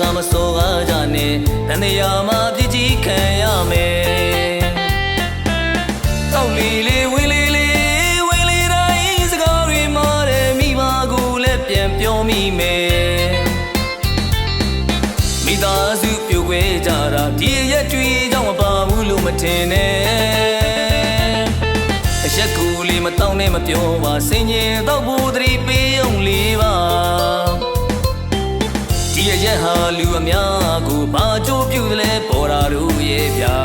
ကမစောကားကြနဲ့တန်တရားမှာပြည့်ကြီးခံရမယ်တောက်လီလေးဝင်းလေးလေးဝင်းလေးတိုင်းစကားတွေမှာတဲ့မိဘကိုလည်းပြန်ပြောမိမယ်မိသားစုပြိုကွဲကြတာဒီရက်ကျွေးကြောင့်မပါဘူးလို့မထင်နဲ့အရက်ကူလေးမတောင်းနဲ့မပြောပါစင်ရင်တော့ဘူးသတိပေးအောင်လေးပါဒီရက်ဟာလူအများကိုဘာကြိုးပြုလဲပေါ်တာတို့ရဲ့ဗျာ